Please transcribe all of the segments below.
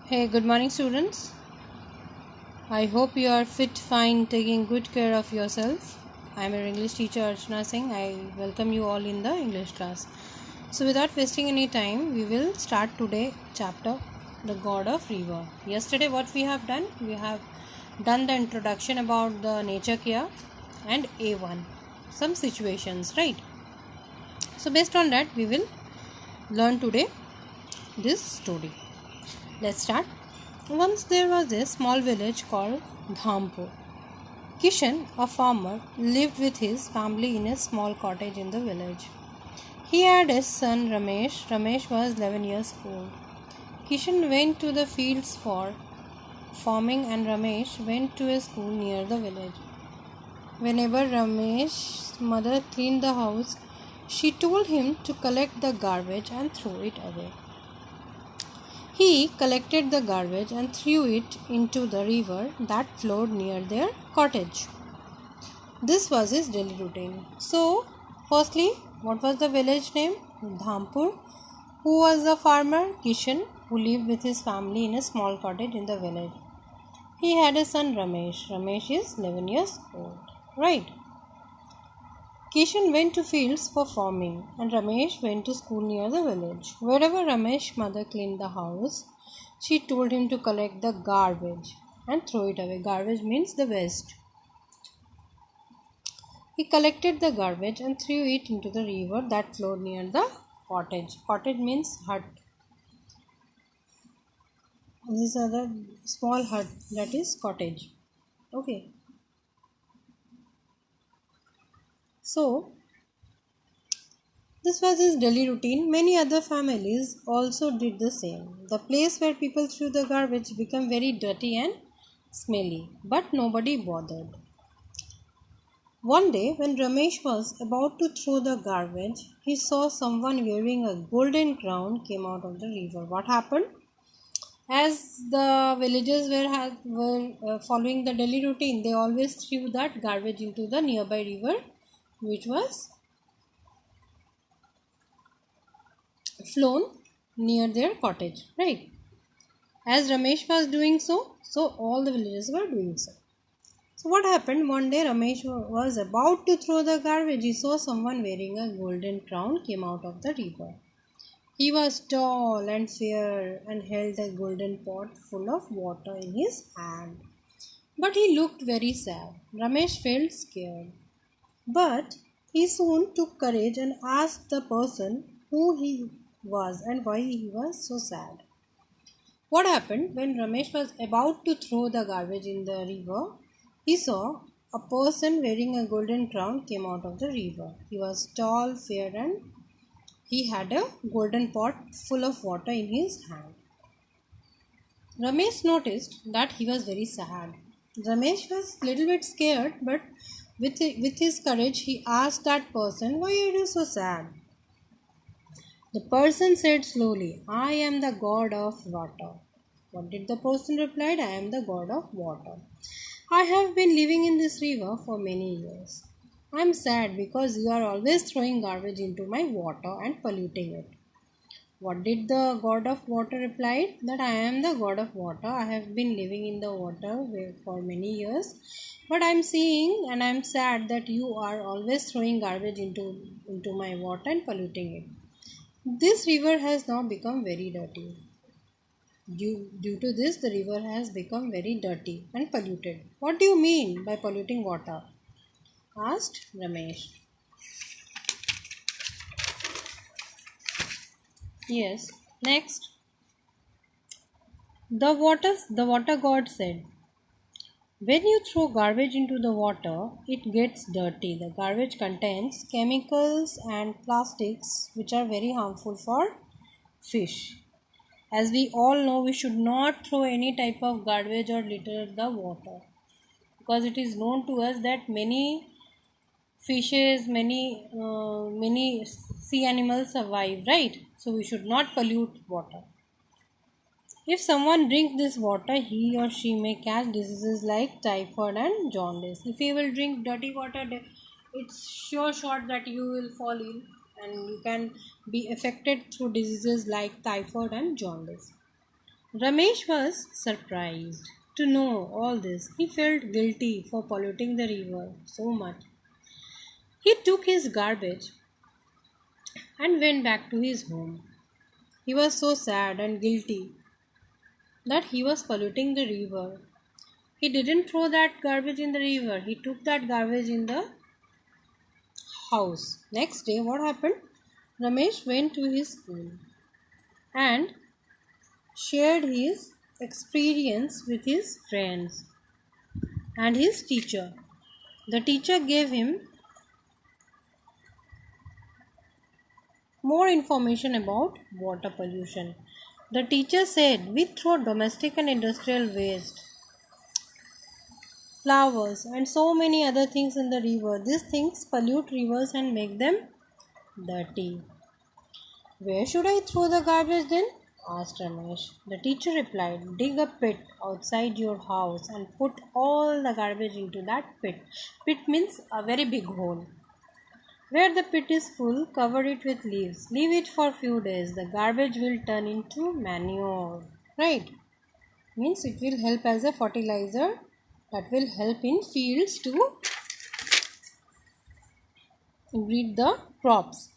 Hey, good morning, students. I hope you are fit, fine, taking good care of yourself. I am your English teacher Archana Singh. I welcome you all in the English class. So, without wasting any time, we will start today chapter The God of River. Yesterday, what we have done? We have done the introduction about the nature care and A1, some situations, right? So, based on that, we will learn today this story. Let's start. Once there was a small village called Dhampur. Kishan, a farmer, lived with his family in a small cottage in the village. He had a son Ramesh. Ramesh was 11 years old. Kishan went to the fields for farming and Ramesh went to a school near the village. Whenever Ramesh's mother cleaned the house, she told him to collect the garbage and throw it away. He collected the garbage and threw it into the river that flowed near their cottage. This was his daily routine. So, firstly, what was the village name? Dhampur. Who was the farmer? Kishan, who lived with his family in a small cottage in the village. He had a son Ramesh. Ramesh is 11 years old. Right. Kishan went to fields for farming and Ramesh went to school near the village. Wherever Ramesh's mother cleaned the house, she told him to collect the garbage and throw it away. Garbage means the waste. He collected the garbage and threw it into the river that flowed near the cottage. Cottage means hut. These are the small hut, that is cottage. Okay. So, this was his daily routine. Many other families also did the same. The place where people threw the garbage became very dirty and smelly, but nobody bothered. One day, when Ramesh was about to throw the garbage, he saw someone wearing a golden crown came out of the river. What happened? As the villagers were following the daily routine, they always threw that garbage into the nearby river, which was flown near their cottage, right? As Ramesh was doing so all the villagers were doing so. So what happened? One day Ramesh was about to throw the garbage. He saw someone wearing a golden crown came out of the river. He was tall and fair and held a golden pot full of water in his hand. But he looked very sad. Ramesh felt scared. But he soon took courage and asked the person who he was and why he was so sad. What happened when Ramesh was about to throw the garbage in the river? He saw a person wearing a golden crown came out of the river. He was tall, fair, and he had a golden pot full of water in his hand. Ramesh noticed that he was very sad. Ramesh was a little bit scared, but with his courage, he asked that person, "Why are you so sad?" The person said slowly, "I am the god of water." What did the person reply? "I am the god of water. I have been living in this river for many years. I am sad because you are always throwing garbage into my water and polluting it." What did the god of water reply? That I am the god of water. I have been living in the water for many years. But I am seeing and I am sad that you are always throwing garbage into my water and polluting it. This river has now become very dirty. Due to this, the river has become very dirty and polluted. What do you mean by polluting water? Asked Ramesh. Yes. Next. The water god said, when you throw garbage into the water, it gets dirty. The garbage contains chemicals and plastics which are very harmful for fish. As we all know, we should not throw any type of garbage or litter in the water because it is known to us that many fishes, many sea animals survive, right? So we should not pollute water. If someone drinks this water, he or she may catch diseases like typhoid and jaundice. If you will drink dirty water, it's sure shot that you will fall ill and you can be affected through diseases like typhoid and jaundice. Ramesh was surprised to know all this. He felt guilty for polluting the river so much. He took his garbage and went back to his home. He was so sad and guilty that he was polluting the river. He didn't throw that garbage in the river, he took that garbage in the house. Next day, what happened? Ramesh went to his school and shared his experience with his friends and his teacher. The teacher gave him more information about water pollution. The teacher said we throw domestic and industrial waste, flowers, and so many other things in the river. These things pollute rivers and make them dirty. Where should I throw the garbage then? Asked Ramesh. The teacher replied, dig a pit outside your house and put all the garbage into that pit. Pit means a very big hole. Where the pit is full, cover it with leaves. Leave it for few days. The garbage will turn into manure. Right? Means it will help as a fertilizer that will help in fields to breed the crops.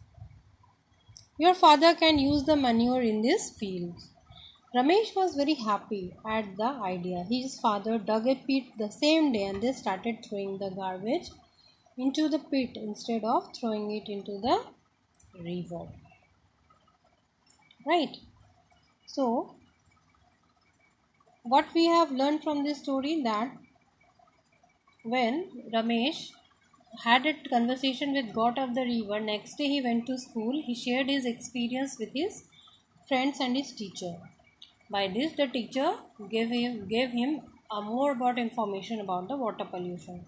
Your father can use the manure in this field. Ramesh was very happy at the idea. His father dug a pit the same day and they started throwing the garbage into the pit instead of throwing it into the river. Right? So, what we have learned from this story, that when Ramesh had a conversation with God of the river, next day he went to school. He shared his experience with his friends and his teacher. By this, the teacher gave him a more about information about the water pollution.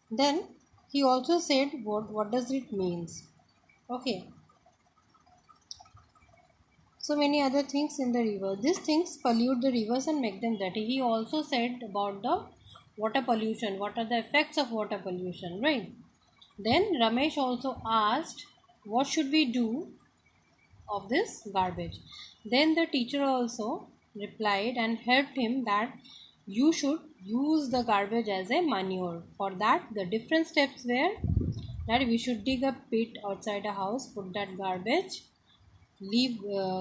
Then he also said what does it means. Okay. So many other things in the river. These things pollute the rivers and make them dirty. He also said about the water pollution. What are the effects of water pollution, right? Then Ramesh also asked, what should we do of this garbage? Then the teacher also replied and helped him that you should use the garbage as a manure. For that, the different steps were that we should dig a pit outside a house, put that garbage,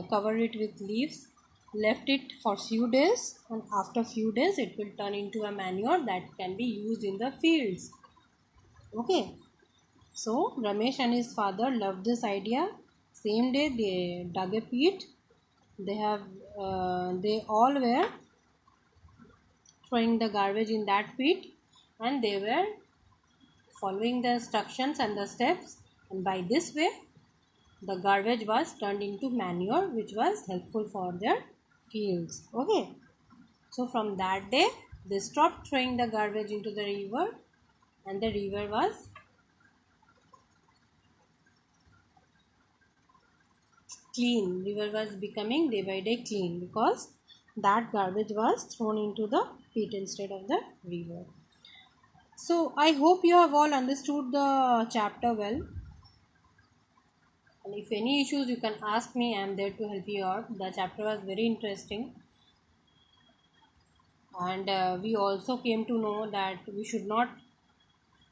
cover it with leaves, left it for few days, and after few days it will turn into a manure that can be used in the fields. Okay. So Ramesh and his father loved this idea. Same day they dug a pit. They all were throwing the garbage in that pit, and they were following the instructions and the steps, and by this way the garbage was turned into manure which was helpful for their fields. Okay. So from that day they stopped throwing the garbage into the river, and the river was clean. River was becoming day by day clean because that garbage was thrown into the pit instead of the river. So I hope you have all understood the chapter well. And if any issues you can ask me, I am there to help you out. The chapter was very interesting. And we also came to know that we should not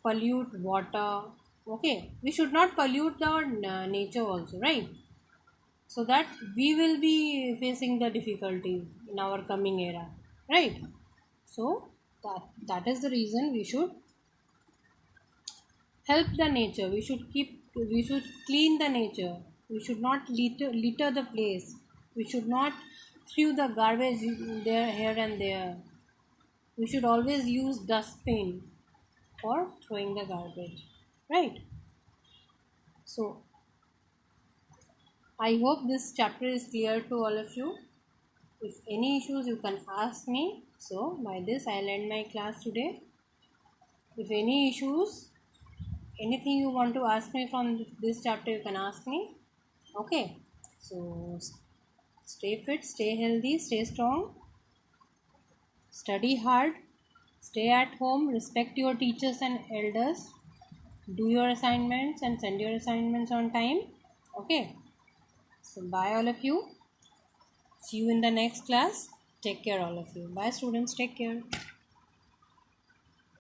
pollute water. Okay, we should not pollute our nature also, right? So that we will be facing the difficulties in our coming era, right? So that is the reason we should help the nature. We should clean the nature. We should not litter the place. We should not throw the garbage there, here and there. We should always use dustbin for throwing the garbage, right? So I hope this chapter is clear to all of you. If any issues you can ask me. So by this I'll end my class today. If any issues, anything you want to ask me from this chapter, you can ask me. Okay. So stay fit, stay healthy, stay strong, study hard, stay at home, respect your teachers and elders, do your assignments and send your assignments on time. Okay. So bye all of you. See you in the next class. Take care, all of you. Bye, students. Take care.